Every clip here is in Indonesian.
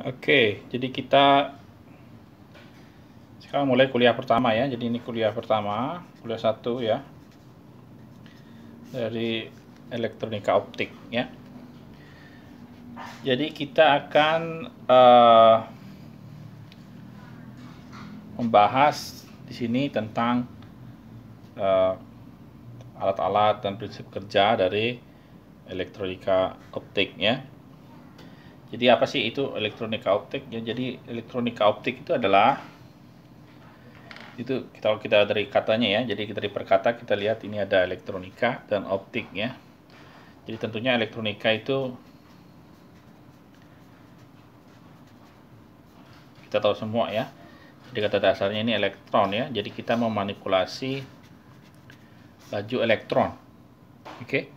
Oke, jadi kita sekarang mulai kuliah pertama ya. Jadi ini kuliah pertama, kuliah 1 ya, dari elektronika optik ya. Jadi kita akan membahas di sini tentang alat-alat dan prinsip kerja dari elektronika optik ya. Jadi apa sih itu elektronika optik ya? Jadi elektronika optik itu adalah kalau kita dari katanya ya, jadi dari perkata kita lihat ini ada elektronika dan optik ya. Jadi tentunya elektronika itu kita tahu semua ya. Jadi kata dasarnya ini elektron ya. Jadi kita memanipulasi laju elektron. Oke.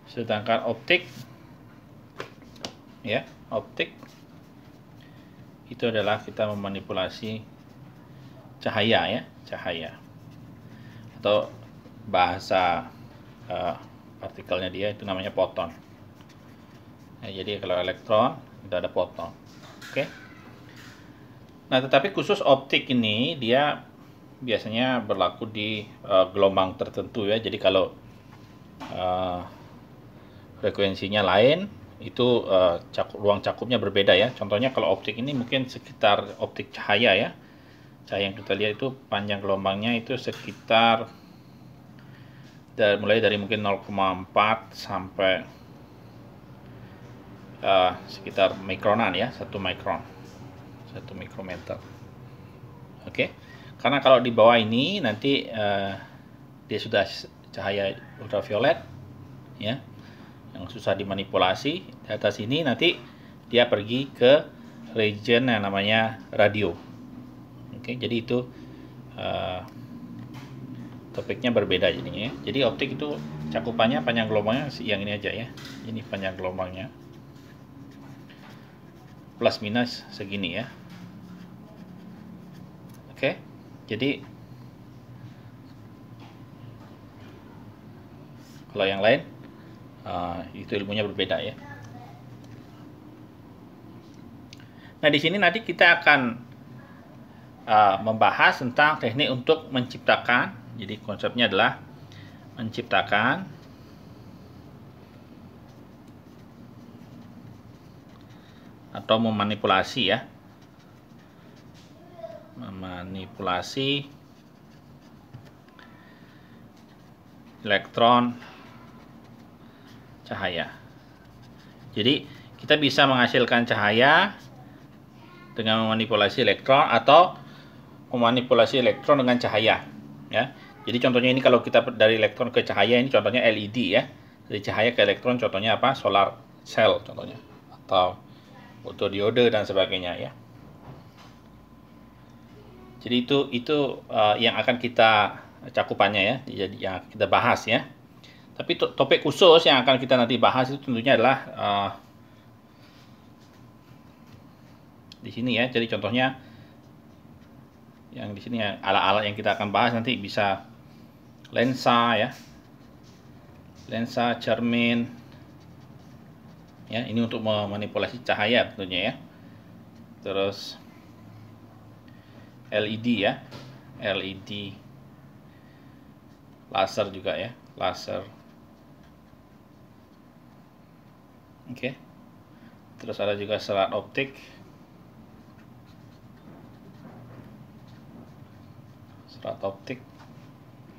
Sedangkan optik ya, optik itu adalah kita memanipulasi cahaya ya, cahaya. Atau bahasa partikelnya dia itu namanya foton. Nah, jadi kalau elektron itu ada foton. Oke. Nah, tetapi khusus optik ini dia biasanya berlaku di gelombang tertentu ya. Jadi kalau frekuensinya lain itu ruang cakupnya berbeda ya. Contohnya kalau optik ini mungkin sekitar optik cahaya ya. Cahaya yang kita lihat itu panjang gelombangnya itu sekitar mulai dari mungkin 0,4 sampai sekitar mikronan ya, 1 mikron, 1 mikrometer. Oke. Karena kalau di bawah ini nanti dia sudah cahaya ultraviolet ya, yang susah dimanipulasi. Di atas ini nanti dia pergi ke region yang namanya radio. Oke, jadi itu topiknya berbeda jadinya ya. Jadi optik itu cakupannya panjang gelombangnya yang ini aja ya. Ini panjang gelombangnya. Plus minus segini ya. Oke. Jadi kalau yang lain itu ilmunya berbeda ya. Nah, di sini nanti kita akan membahas tentang teknik untuk menciptakan. Jadi konsepnya adalah menciptakan atau memanipulasi ya. Memanipulasi elektron cahaya. Jadi kita bisa menghasilkan cahaya dengan memanipulasi elektron atau memanipulasi elektron dengan cahaya ya. Jadi contohnya ini kalau kita dari elektron ke cahaya, ini contohnya LED ya. Dari cahaya ke elektron contohnya apa? Solar cell contohnya, atau fotodiode dan sebagainya ya. Jadi itu yang akan kita cakupannya ya, jadi yang kita bahas ya. Tapi topik khusus yang akan kita nanti bahas itu tentunya adalah di sini ya. Jadi contohnya yang di sini ya, alat-alat yang kita akan bahas nanti bisa lensa ya, lensa, cermin ya, ini untuk memanipulasi cahaya tentunya ya. Terus LED ya, LED, laser juga ya, laser. Oke. Terus ada juga serat optik, serat optik.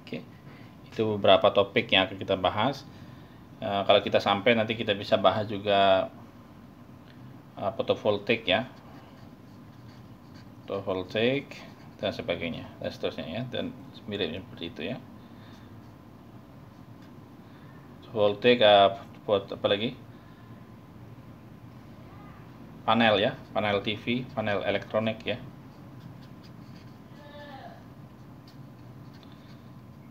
Oke. Itu beberapa topik yang akan kita bahas. Kalau kita sampai nanti kita bisa bahas juga fotovoltaik ya, fotovoltaik dan sebagainya dan seterusnya ya, dan mirip seperti itu ya. Voltaik apa lagi, panel ya, panel TV, panel elektronik ya,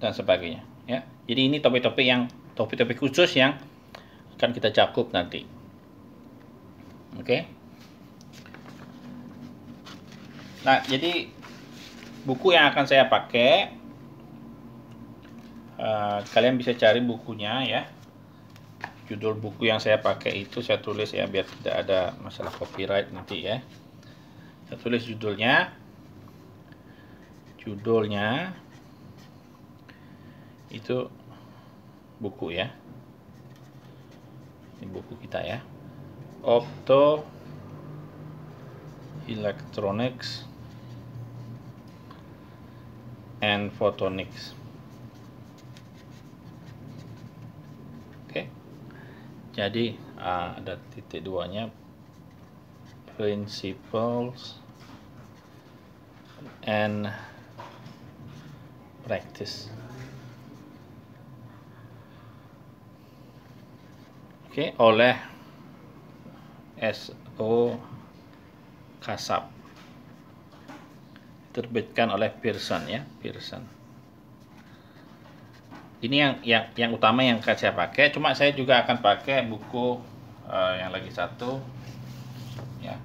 dan sebagainya ya. Jadi ini topik-topik khusus yang akan kita cakup nanti. Oke. Nah, jadi buku yang akan saya pakai, kalian bisa cari bukunya ya. judul buku yang saya pakai itu saya tulis ya, biar tidak ada masalah copyright nanti ya. Saya tulis judulnya itu buku ya, ini buku kita ya, Opto Electronics and Photonics. Oke. Jadi ada titik duanya, principles and practice. Oke, oleh S.O. Kasab, terbitkan oleh Pearson ya, Pearson. Ini yang utama yang akan saya pakai. Cuma saya juga akan pakai buku yang lagi satu ya.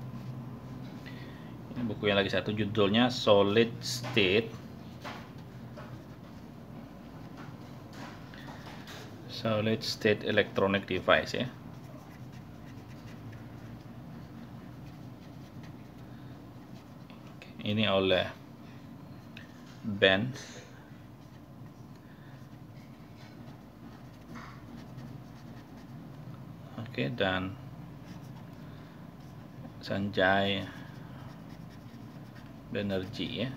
Ini buku yang lagi satu, judulnya Solid State Electronic Device ya. Ini oleh Ben. Oke, dan Sanjay Banerjee ya.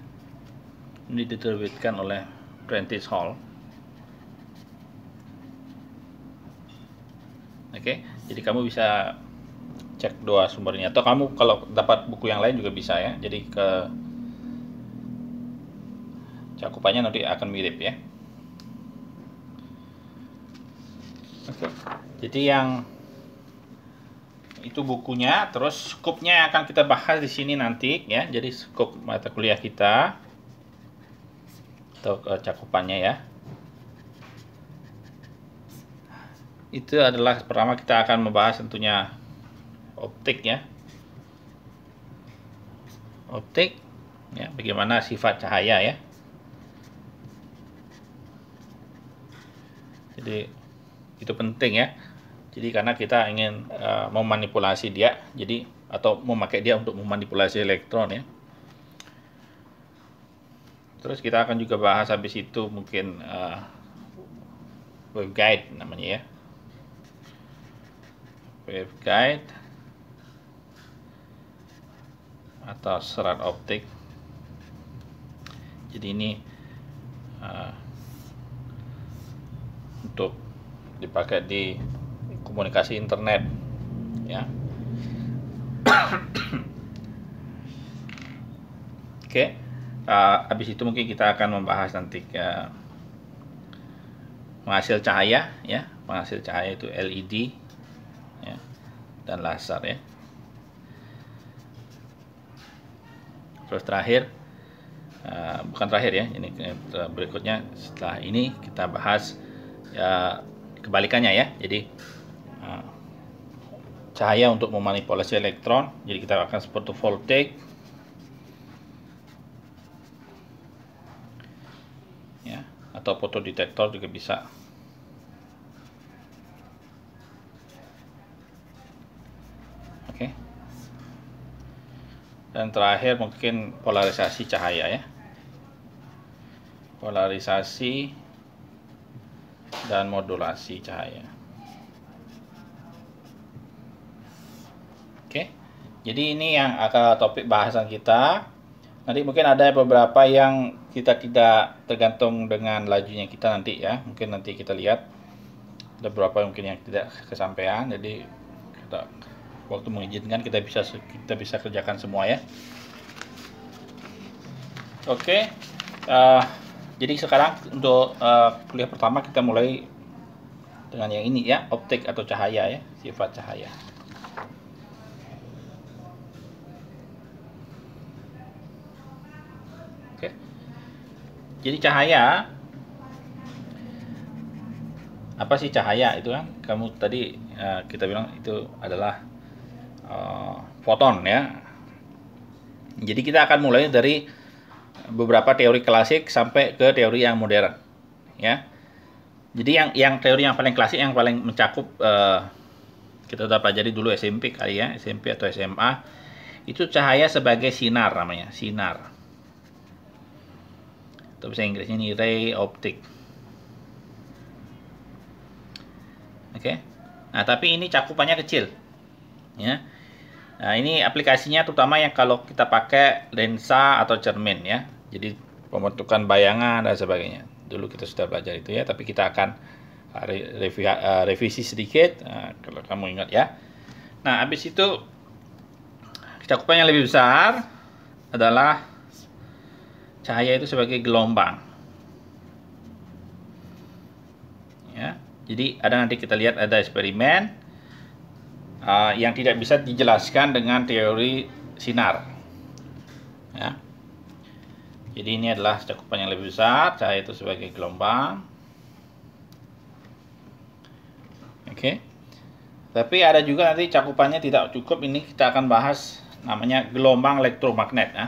Ini diterbitkan oleh Prentice Hall. Oke, jadi kamu bisa cek dua sumbernya, atau kamu kalau dapat buku yang lain juga bisa ya. Jadi ke cakupannya nanti akan mirip ya. Oke, jadi yang itu bukunya, terus skupnya akan kita bahas di sini nanti ya. Jadi skup mata kuliah kita atau cakupannya ya. Itu adalah pertama kita akan membahas tentunya optik ya. Optik ya, bagaimana sifat cahaya ya. Jadi itu penting ya. Jadi karena kita ingin memanipulasi dia, jadi atau memakai dia untuk memanipulasi elektron ya. Terus kita akan juga bahas habis itu mungkin waveguide namanya ya. Waveguide atau serat optik. Jadi ini untuk dipakai di komunikasi internet ya. Oke, habis itu mungkin kita akan membahas nanti penghasil cahaya ya. Penghasil cahaya itu LED ya, dan laser ya. Terus terakhir, bukan terakhir ya, ini berikutnya setelah ini kita bahas ya kebalikannya ya. Jadi cahaya untuk memanipulasi elektron, jadi kita akan photovoltaik ya, atau fotodetektor juga bisa. Oke. Dan terakhir mungkin polarisasi cahaya ya. Polarisasi dan modulasi cahaya. Oke, jadi ini yang akan topik bahasan kita. Nanti mungkin ada beberapa yang kita tidak tergantung dengan lajunya kita nanti ya. Mungkin nanti kita lihat ada beberapa mungkin yang tidak kesampaian. Jadi kita, waktu mengizinkan kita bisa kerjakan semua ya. Oke, jadi sekarang untuk kuliah pertama kita mulai dengan yang ini ya, optik atau cahaya ya, sifat cahaya. Jadi cahaya, apa sih cahaya itu kan? Kamu tadi kita bilang itu adalah foton ya. Jadi kita akan mulai dari beberapa teori klasik sampai ke teori yang modern ya. Jadi yang teori yang paling klasik, yang paling mencakup, kita udah pelajari dulu SMP kali ya, SMP atau SMA, itu cahaya sebagai sinar namanya, sinar. Atau bahasa Inggrisnya ini ray optik. Oke. Nah, tapi ini cakupannya kecil. Ya. Nah, ini aplikasinya terutama yang kalau kita pakai lensa atau cermin ya. Jadi pembentukan bayangan dan sebagainya. Dulu kita sudah belajar itu ya, tapi kita akan revisi sedikit kalau kamu ingat ya. Nah, habis itu cakupan yang lebih besar adalah cahaya itu sebagai gelombang. Ya, jadi nanti kita lihat ada eksperimen yang tidak bisa dijelaskan dengan teori sinar. Ya. Jadi ini adalah cakupan yang lebih besar, cahaya itu sebagai gelombang. Oke. Tapi ada juga nanti cakupannya tidak cukup, ini kita akan bahas namanya gelombang elektromagnet ya.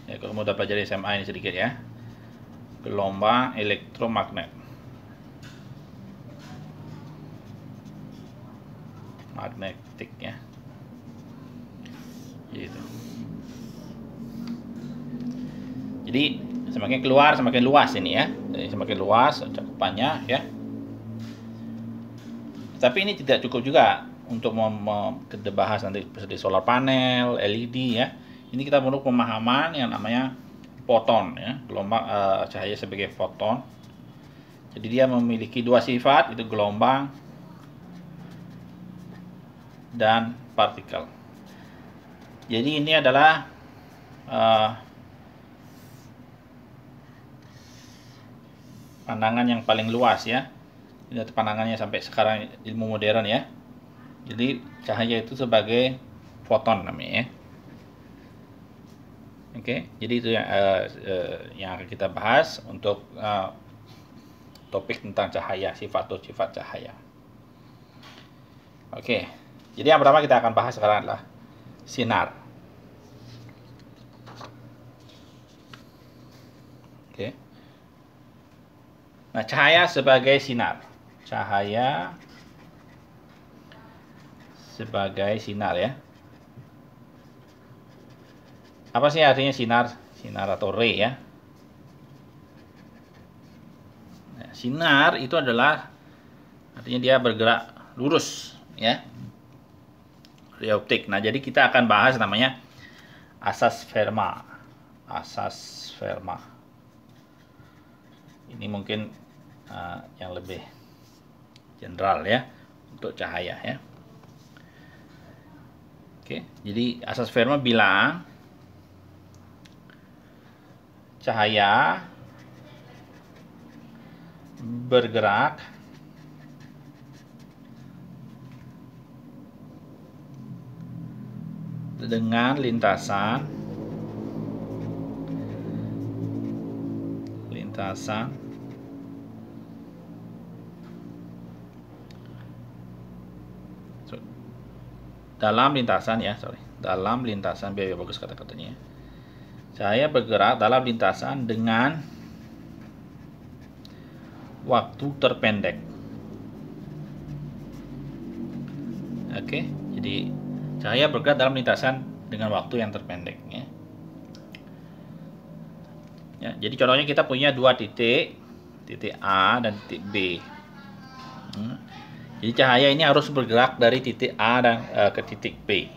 Ya, kalau mau pelajari SMA ini sedikit ya. Gelombang elektromagnet. Magnetik ya. Gitu. Jadi semakin keluar semakin luas ini ya. Jadi semakin luas cakupannya ya. Tapi ini tidak cukup juga untuk kita bahas nanti seperti solar panel, LED ya. Ini kita perlu pemahaman yang namanya foton ya, gelombang cahaya sebagai foton. Jadi dia memiliki dua sifat, itu gelombang dan partikel. Jadi ini adalah pandangan yang paling luas ya. Ini pandangannya sampai sekarang ilmu modern ya. Jadi cahaya itu sebagai foton namanya ya. Oke, jadi itu yang akan kita bahas untuk topik tentang cahaya, sifat atau sifat cahaya. Oke, jadi yang pertama kita akan bahas sekarang adalah sinar. Oke. Nah, cahaya sebagai sinar. Cahaya sebagai sinar ya. Apa sih artinya sinar? Sinar atau ray ya. Nah, sinar itu adalah artinya dia bergerak lurus ya. Ray optik. Nah, jadi kita akan bahas namanya asas Fermat. Asas Fermat. Ini mungkin yang lebih general ya untuk cahaya ya. Oke, jadi asas Fermat bilang cahaya bergerak dengan lintasan dalam lintasan biar bagus kata-katanya. Cahaya bergerak dalam lintasan dengan waktu terpendek. Oke, jadi cahaya bergerak dalam lintasan dengan waktu yang terpendek ya. Ya, jadi contohnya kita punya dua titik A dan titik B. Jadi cahaya ini harus bergerak dari titik A dan ke titik B.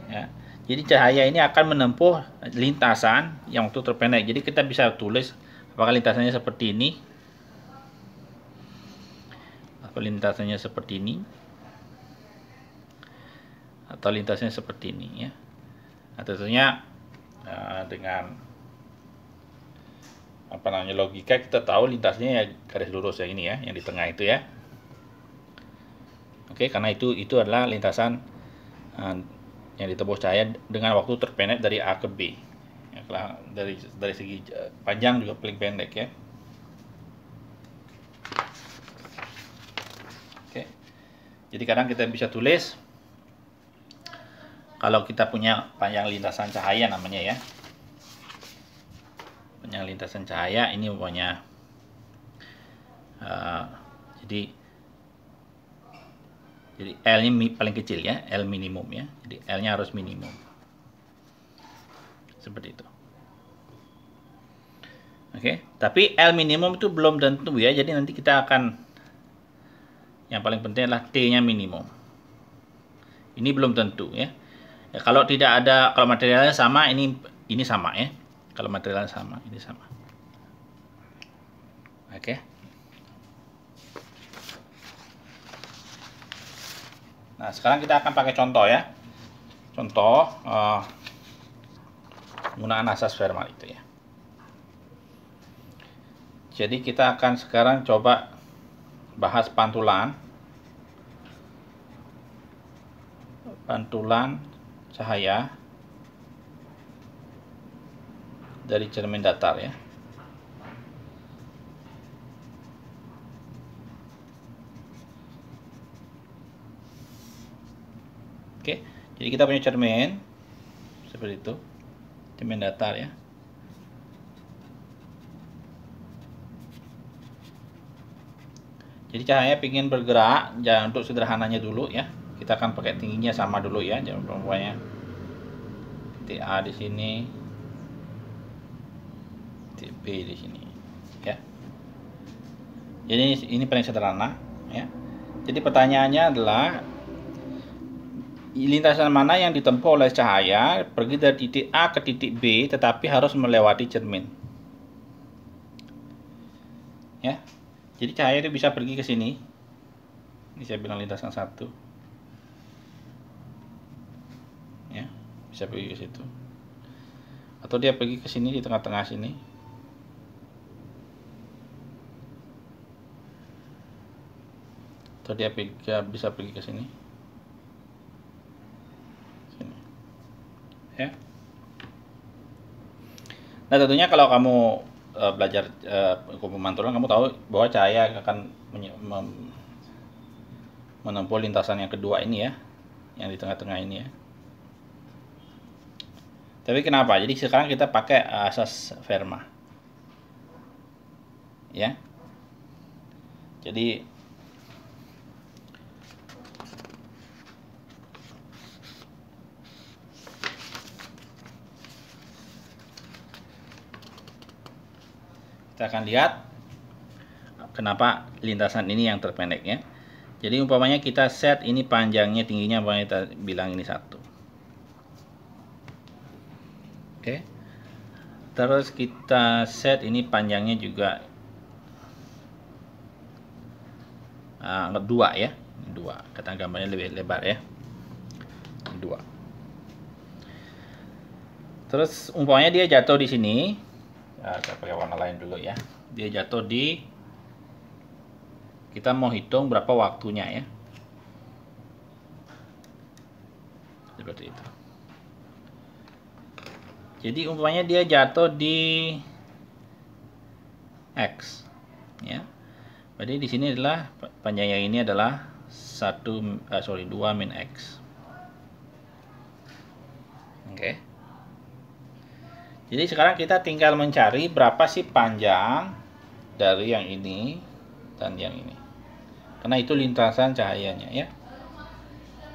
Ya. Jadi cahaya ini akan menempuh lintasan yang waktu terpendek. Jadi kita bisa tulis apakah lintasannya seperti ini, atau lintasannya seperti ini, atau lintasannya seperti ini ya. Nah, tentunya dengan logika kita tahu lintasnya ya garis lurus yang ini ya, yang di tengah itu ya. Oke, karena itu adalah lintasan yang ditembus cahaya dengan waktu terpendek dari A ke B. Ya, dari segi panjang juga paling pendek ya. Oke. Jadi kadang kita bisa tulis kalau kita punya panjang lintasan cahaya namanya ya. Panjang lintasan cahaya ini pokoknya Jadi L-nya paling kecil ya, L minimum ya. Jadi L-nya harus minimum. Seperti itu. Oke, tapi L minimum itu belum tentu ya. Jadi nanti kita akan, yang paling penting adalah T-nya minimum. Ini belum tentu ya. Ya, kalau tidak ada, kalau materialnya sama, ini sama ya. Kalau materialnya sama, ini sama. Oke. Nah, sekarang kita akan pakai contoh ya. Contoh penggunaan asas Fermat itu ya. Jadi kita akan sekarang coba bahas pantulan cahaya dari cermin datar ya. Oke, jadi kita punya cermin seperti itu, cermin datar ya. Jadi cahaya ingin bergerak, jangan, untuk sederhananya dulu ya. Kita akan pakai tingginya sama dulu ya, jangan pokoknya titik A di sini, titik B di sini ya. Jadi ini paling sederhana ya. Jadi pertanyaannya adalah lintasan mana yang ditempuh oleh cahaya pergi dari titik A ke titik B tetapi harus melewati cermin ya. Jadi cahaya itu bisa pergi ke sini. Ini saya bilang lintasan 1 ya, bisa pergi ke situ, atau dia pergi ke sini di tengah-tengah sini, atau dia bisa pergi ke sini ya. Nah, tentunya kalau kamu belajar hukum pemantulan, kamu tahu bahwa cahaya akan menempuh lintasan yang kedua ini ya, yang di tengah-tengah ini ya. Tapi kenapa? Jadi sekarang kita pakai asas Fermat ya. Jadi kita akan lihat kenapa lintasan ini yang terpendek ya. Jadi umpamanya kita set ini panjangnya, tingginya umpamanya kita bilang ini 1. Oke. Terus kita set ini panjangnya juga 2 ya. 2. Kata gambarnya lebih lebar ya. 2. Terus umpamanya dia jatuh di sini. Ya, saya pakai warna lain dulu ya. Dia jatuh di, kita mau hitung berapa waktunya ya. Seperti itu. Jadi umpamanya dia jatuh di X ya. Berarti di sini adalah panjangnya ini adalah 2 min X. Oke. Jadi sekarang kita tinggal mencari berapa sih panjang dari yang ini dan yang ini. Karena itu lintasan cahayanya ya.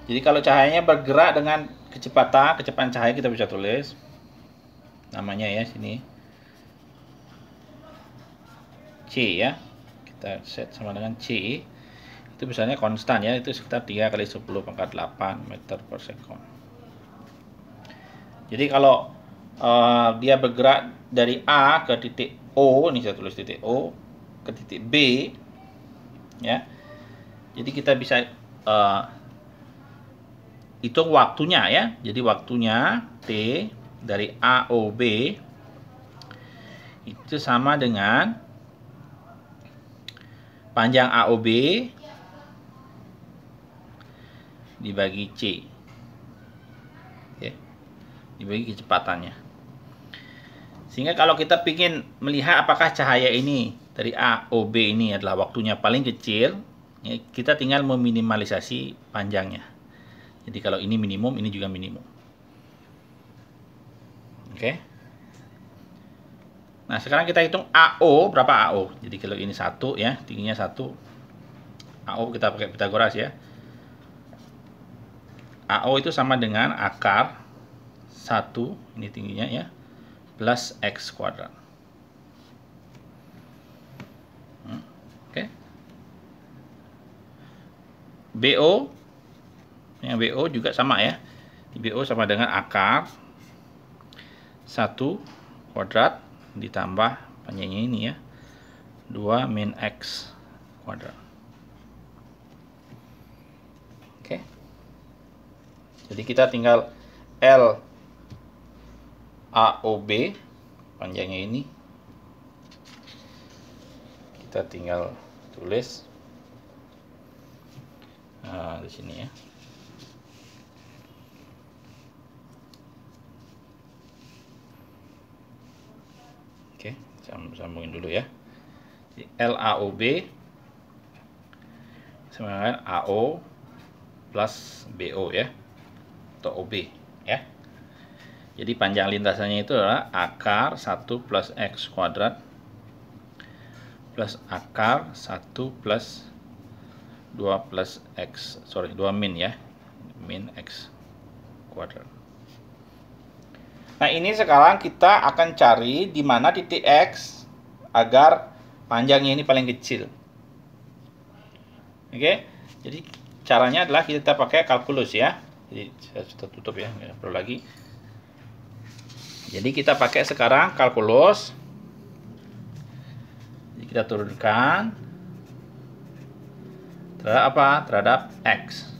Jadi kalau cahayanya bergerak dengan kecepatan cahaya, kita bisa tulis namanya ya sini C ya. Kita set sama dengan C. Itu misalnya konstan ya, itu sekitar 3 kali 10 pangkat 8 meter per sekon. Jadi kalau dia bergerak dari A ke titik O, ini saya tulis titik O, ke titik B ya. Jadi kita bisa hitung waktunya ya. Jadi waktunya T dari A O B itu sama dengan panjang AOB dibagi C. Oke. Dibagi kecepatannya. Sehingga kalau kita ingin melihat apakah cahaya ini dari AOB ini adalah waktunya paling kecil, ya, kita tinggal meminimalisasi panjangnya. Jadi kalau ini minimum, ini juga minimum. Oke. Nah, sekarang kita hitung AO, berapa AO? Jadi kalau ini 1 ya, tingginya 1. AO kita pakai Pitagoras ya. AO itu sama dengan akar 1, ini tingginya ya, plus X kuadrat. Oke. BO, yang BO juga sama ya. BO sama dengan akar 1 kuadrat ditambah panjangnya ini ya, 2 min X kuadrat. Oke. Jadi kita tinggal L AOB, panjangnya ini. Kita tinggal tulis di sini ya. Oke, sambungin dulu ya. Jadi LAOB sama dengan AO plus BO ya, atau OB ya. Jadi panjang lintasannya itu adalah akar 1 plus X kuadrat plus akar 1 plus 2 plus X, 2 min ya, min X kuadrat. Nah, ini sekarang kita akan cari di mana titik X agar panjangnya ini paling kecil. Oke, jadi caranya adalah kita pakai kalkulus ya. Jadi saya sudah tutup ya, nggak perlu lagi. Jadi kita pakai sekarang kalkulus. Jadi kita turunkan terhadap apa? Terhadap X.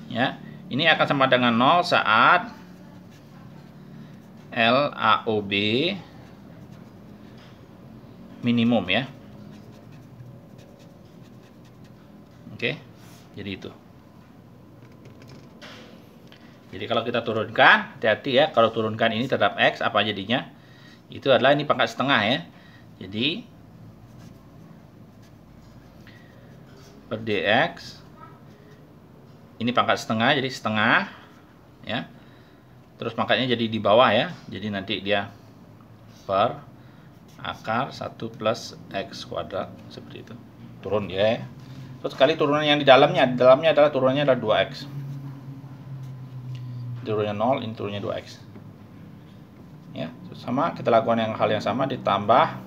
Ya, ini akan sama dengan 0 saat LAOB minimum ya. Oke, jadi itu. Jadi kalau kita turunkan, hati-hati ya, kalau turunkan ini terhadap X, apa jadinya? Itu adalah ini pangkat setengah ya. Jadi per dx, ini pangkat setengah, jadi setengah ya. Terus pangkatnya jadi di bawah ya. Jadi nanti dia per akar 1 plus X kuadrat, seperti itu. Turun dia ya. Terus kali turunan yang di dalamnya adalah turunannya adalah 2X. Turunnya 0, ini turunnya 2X. Ya, sama kita lakukan hal yang sama, ditambah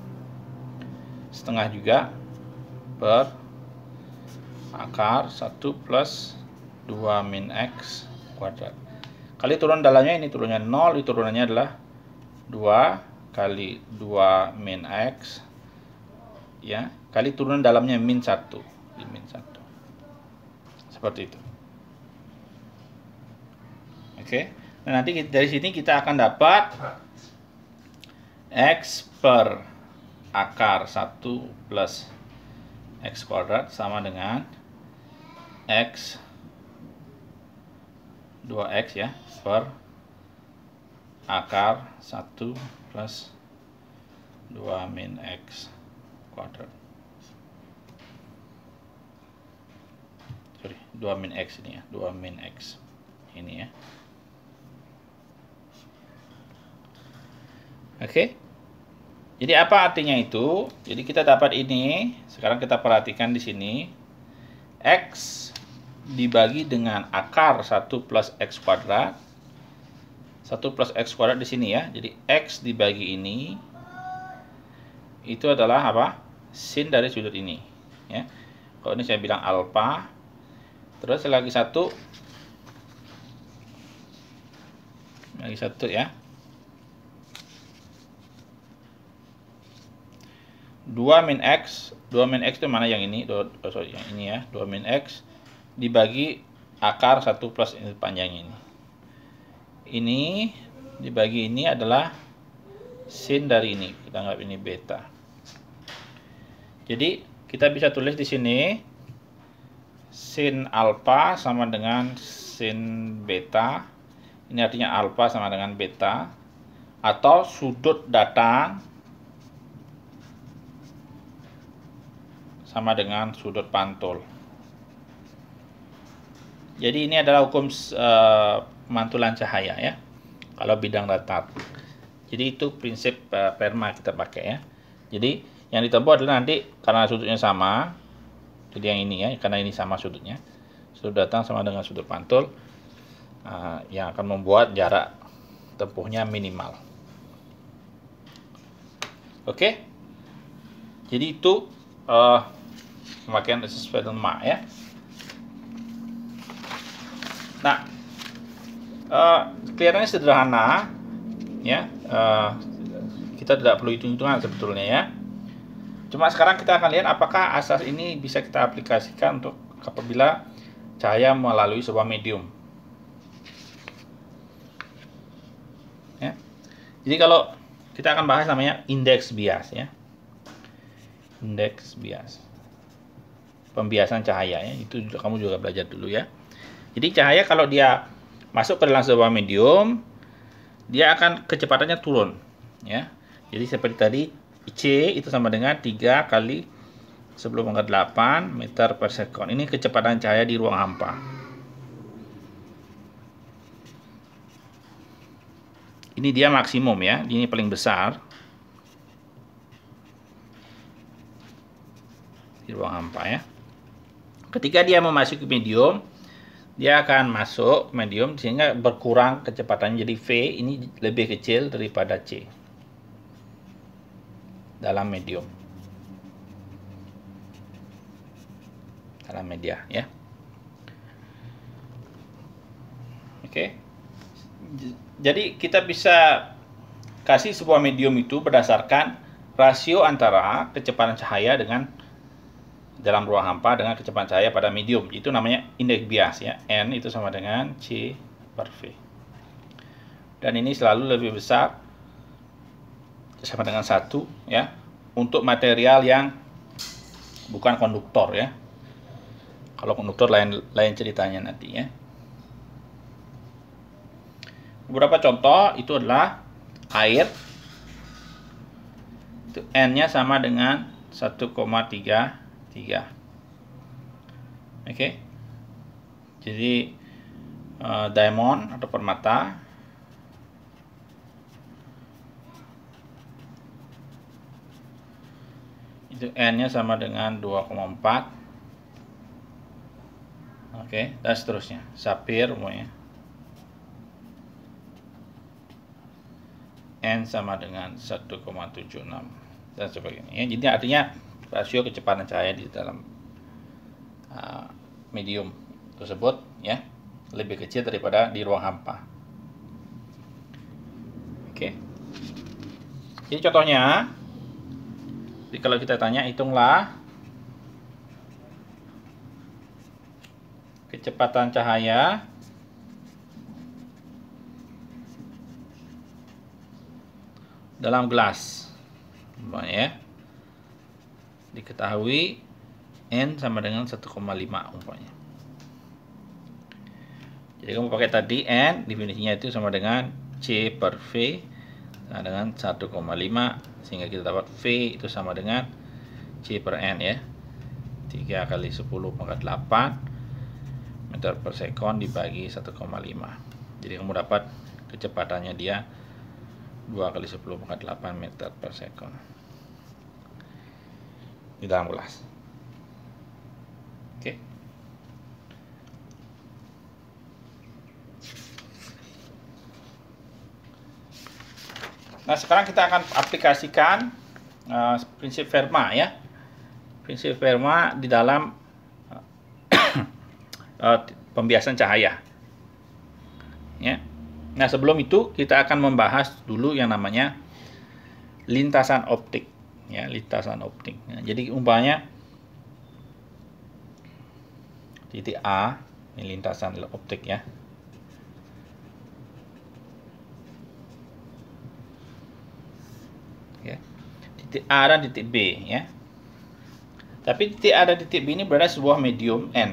setengah juga per akar 1 plus 2 min X kuadrat. Kali turun dalamnya ini turunnya 0, itu turunannya adalah 2 kali 2 min X ya, kali turunan dalamnya min 1, min 1. Seperti itu. Oke. Nah, nanti dari sini kita akan dapat X per akar 1 plus X kuadrat sama dengan X 2X ya, per akar 1 plus 2 min X kuadrat. 2 min X ini ya, 2 min X ini ya. Oke. Jadi apa artinya itu? Jadi kita dapat ini, sekarang kita perhatikan di sini. X dibagi dengan akar 1 plus X kuadrat. 1 plus X kuadrat di sini ya. Jadi X dibagi ini itu adalah apa? Sin dari sudut ini ya. Kalau ini saya bilang alfa. Terus lagi satu ya. 2 min X itu mana yang ini? Yang ini ya. 2 min X dibagi akar 1 plus ini panjang ini. Ini dibagi ini adalah sin dari ini. Kita anggap ini beta. Jadi kita bisa tulis di sini sin alfa sama dengan sin beta. Ini artinya alfa sama dengan beta. Atau sudut datang sama dengan sudut pantul. Jadi ini adalah hukum pemantulan cahaya ya, kalau bidang datar. Jadi itu prinsip Fermat kita pakai ya. Jadi yang ditempuh adalah nanti karena sudutnya sama, Jadi yang ini ya, karena ini sama sudutnya. Sudut datang sama dengan sudut pantul, yang akan membuat jarak tempuhnya minimal. Oke, jadi itu pemakaian resist lemak ya. Nah, kelihatannya sederhana ya, kita tidak perlu hitung-hitungan sebetulnya ya. Cuma sekarang kita akan lihat apakah asas ini bisa kita aplikasikan untuk apabila cahaya melalui sebuah medium. Ya. Jadi kalau kita akan bahas namanya index bias ya. Index bias. Pembiasan cahaya ya, itu kamu juga belajar dulu ya. Jadi cahaya kalau dia masuk ke dalam sebuah medium, dia akan kecepatannya turun ya. Jadi seperti tadi C itu sama dengan 3 kali 10⁸ meter per sekon. Ini kecepatan cahaya di ruang hampa. Ini dia maksimum ya, ini paling besar di ruang hampa ya. Ketika dia memasuki medium, dia akan masuk medium sehingga berkurang kecepatannya, jadi V ini lebih kecil daripada C dalam medium, dalam media ya. Oke. Jadi kita bisa kasih sebuah medium itu berdasarkan rasio antara kecepatan cahaya dengan dalam ruang hampa dengan kecepatan cahaya pada medium. Itu namanya indeks bias ya. N itu sama dengan C per V. Dan ini selalu lebih besar sama dengan 1 ya untuk material yang bukan konduktor ya. Kalau konduktor lain ceritanya nanti ya. Beberapa contoh itu adalah air, itu N-nya sama dengan 1,33. Oke. Jadi diamond atau permata itu N-nya sama dengan 2,4. Oke, dan seterusnya. Sapir umumnya N sama dengan 1,76 dan sebagainya ya. Jadi artinya rasio kecepatan cahaya di dalam medium tersebut ya lebih kecil daripada di ruang hampa. Oke. Jadi contohnya, jadi kalau kita tanya hitunglah kecepatan cahaya dalam gelas, ya. Diketahui N sama dengan 1,5 umpamanya. Jadi kamu pakai tadi N, definisinya itu sama dengan C per V sama dengan 1,5, sehingga kita dapat V itu sama dengan C per N ya. 3 kali 10⁸ meter per sekon dibagi 1,5. Jadi kamu dapat kecepatannya dia 2 kali 10⁸ meter per sekon di dalam gelas. Oke. Nah, sekarang kita akan aplikasikan prinsip Fermat ya. Prinsip Fermat di dalam pembiasan cahaya. Ya. Nah, sebelum itu kita akan membahas dulu yang namanya lintasan optik. Ya, lintasan optik. Nah, jadi umpamanya titik A, ini lintasan optik ya. Oke. Titik A dan titik B ya. Tapi titik A dan titik B ini berada sebuah medium N.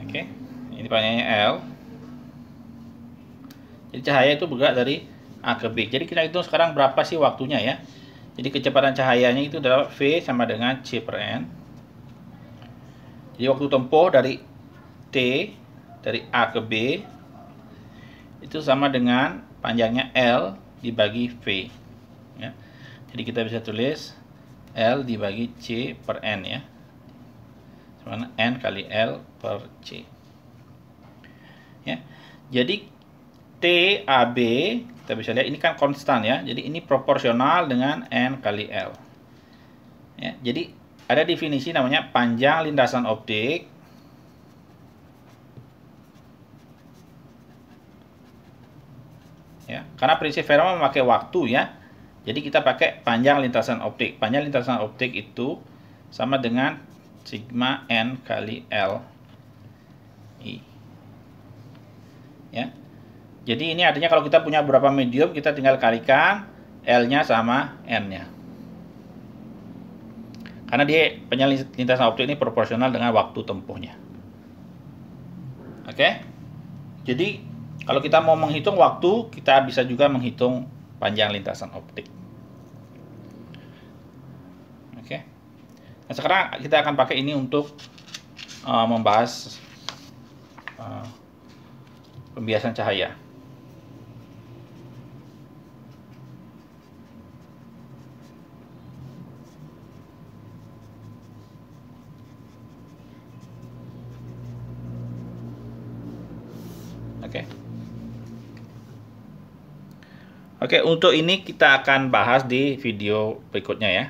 Oke. Ini panjangnya L. Jadi cahaya itu bergerak dari A ke B. Jadi kita hitung sekarang berapa sih waktunya ya. Jadi kecepatan cahayanya itu adalah V sama dengan C per N. Jadi waktu tempuh dari T, dari A ke B, itu sama dengan panjangnya L dibagi V. Ya. Jadi kita bisa tulis L dibagi C per N ya. Sama N kali L per C. Ya. Jadi TAB kita bisa lihat ini kan konstan ya. Jadi ini proporsional dengan N kali L. Ya, jadi ada definisi namanya panjang lintasan optik ya, karena prinsip Fermat memakai waktu ya. Jadi kita pakai panjang lintasan optik. Panjang lintasan optik itu sama dengan sigma N kali L I. Ya. Jadi ini artinya kalau kita punya beberapa medium, kita tinggal kalikan L-nya sama N-nya. Karena dia panjang lintasan optik ini proporsional dengan waktu tempuhnya. Oke? Jadi kalau kita mau menghitung waktu, kita bisa juga menghitung panjang lintasan optik. Oke? Nah, sekarang kita akan pakai ini untuk membahas pembiasan cahaya. Oke, untuk ini kita akan bahas di video berikutnya ya.